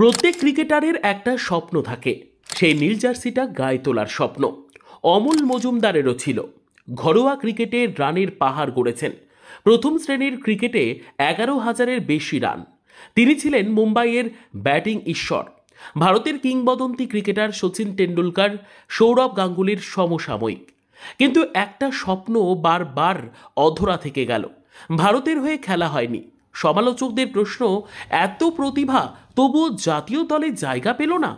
প্রত্যেক ক্রিকেটারের একটা স্বপ্ন থাকে, সেই নীল জার্সিটা গায়ে তোলার স্বপ্ন। অমল মজুমদারেরও ছিল। ঘরোয়া ক্রিকেটে রানের পাহাড় গড়েছেন। প্রথম শ্রেণীর ক্রিকেটে 11,000-এর বেশি রান। তিনি ছিলেন মুম্বাইয়ের ব্যাটিং ঈশ্বর। ভারতের কিংবদন্তি ক্রিকেটার সচিন টেন্ডুলকার, সৌরভ গাঙ্গুলির সমসাময়িক। কিন্তু একটা স্বপ্ন বারবার অধরা থেকে গেল। ভারতের হয়ে খেলা হয়নি। সমালোচকদের প্রশ্ন, এত প্রতিভা তবুও জাতীয় দলে জায়গা পেল না।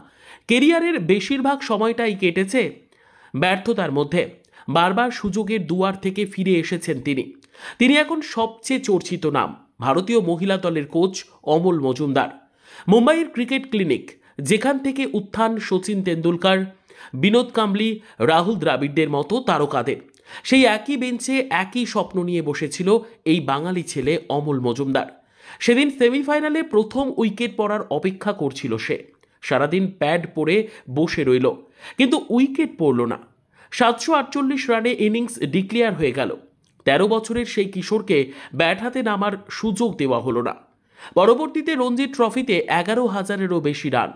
কেরিয়ারের বেশিরভাগ সময়টাই কেটেছে ব্যর্থতার মধ্যে। বারবার সুযোগের দুয়ার থেকে ফিরে এসেছেন তিনি। তিনি এখন সবচেয়ে চর্চিত নাম ভারতীয় মহিলা দলের কোচ অমল মজুমদার। মুম্বাইয়ের ক্রিকেট ক্লিনিক, যেখান থেকে উত্থান সচিন তেন্ডুলকার, বিনোদ কাম্বলি, রাহুল দ্রাবিড়দের মতো তারকাদের, সেই একই বেঞ্চে একই স্বপ্ন নিয়ে বসেছিল এই বাঙালি ছেলে অমল মজুমদার। সেদিন সেমিফাইনালে প্রথম উইকেট পড়ার অপেক্ষা করছিল সে। সারাদিন প্যাড পরে বসে রইল, কিন্তু উইকেট পড়ল না। 748 রানে ইনিংস ডিক্লেয়ার হয়ে গেল। 13 বছরের সেই কিশোরকে ব্যাট হাতে নামার সুযোগ দেওয়া হলো না। পরবর্তীতে রঞ্জি ট্রফিতে 11,000-এরও বেশি রান।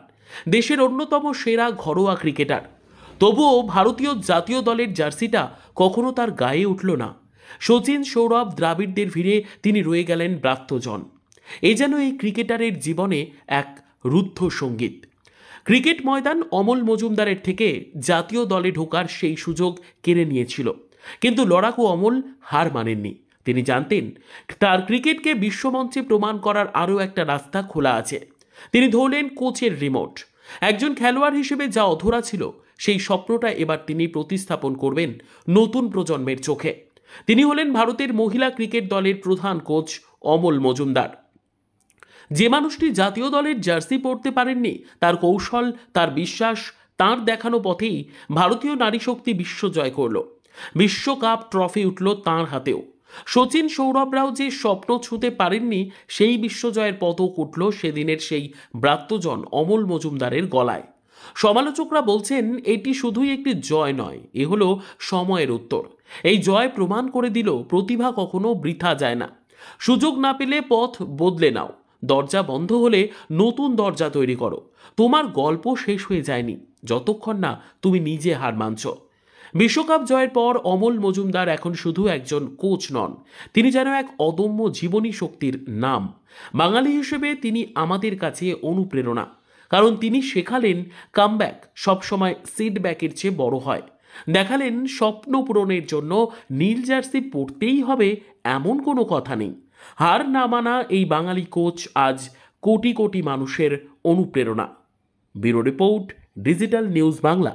দেশের অন্যতম সেরা ঘরোয়া ক্রিকেটার। তবুও ভারতীয় জাতীয় দলের জার্সিটা কখনো তার গায়ে উঠল না। সচিন, সৌরভ, দ্রাবিড়দের ভিড়ে তিনি রয়ে গেলেন ব্রাত্যজন। এ যেন এই ক্রিকেটারের জীবনে এক রুদ্ধ সঙ্গীত। ক্রিকেট ময়দান অমল মজুমদারের থেকে জাতীয় দলে ঢোকার সেই সুযোগ কেড়ে নিয়েছিল, কিন্তু লড়াকু অমল হার মানেননি। তিনি জানতেন তার ক্রিকেটকে বিশ্বমঞ্চে প্রমাণ করার আরও একটা রাস্তা খোলা আছে। তিনি ধরলেন কোচের রিমোট। একজন খেলোয়াড় হিসেবে যা অধরা ছিল, সেই স্বপ্নটা এবার তিনি প্রতিস্থাপন করবেন নতুন প্রজন্মের চোখে। তিনি হলেন ভারতের মহিলা ক্রিকেট দলের প্রধান কোচ অমল মজুমদার। যে মানুষটি জাতীয় দলের জার্সি পরতে পারেননি, তার কৌশল, তার বিশ্বাস, তার দেখানো পথেই ভারতীয় নারী শক্তি বিশ্ব জয় করল। বিশ্বকাপ ট্রফি উঠল তাঁর হাতেও। সচিন, সৌরভরাও যে স্বপ্ন ছুঁতে পারেননি, সেই বিশ্বজয়ের পদক উঠল সেদিনের সেই ব্রাত্যজন অমল মজুমদারের গলায়। সমালোচকরা বলছেন, এটি শুধুই একটি জয় নয়, এ হলো সময়ের উত্তর। এই জয় প্রমাণ করে দিল প্রতিভা কখনো বৃথা যায় না। সুযোগ না পেলে পথ বদলে নাও। দরজা বন্ধ হলে নতুন দরজা তৈরি করো। তোমার গল্প শেষ হয়ে যায়নি যতক্ষণ না তুমি নিজে হার মানছ। বিশ্বকাপ জয়ের পর অমল মজুমদার এখন শুধু একজন কোচ নন, তিনি যেন এক অদম্য জীবনী শক্তির নাম। বাঙালি হিসেবে তিনি আমাদের কাছে অনুপ্রেরণা, কারণ তিনি শেখালেন কামব্যাক সবসময় সিটব্যাকের চেয়ে বড় হয়। দেখালেন স্বপ্ন পূরণের জন্য নীল জার্সি পরতেই হবে এমন কোনো কথা নেই। হার না মানা এই বাঙালি কোচ আজ কোটি কোটি মানুষের অনুপ্রেরণা। Bureau report, digital news Bangla.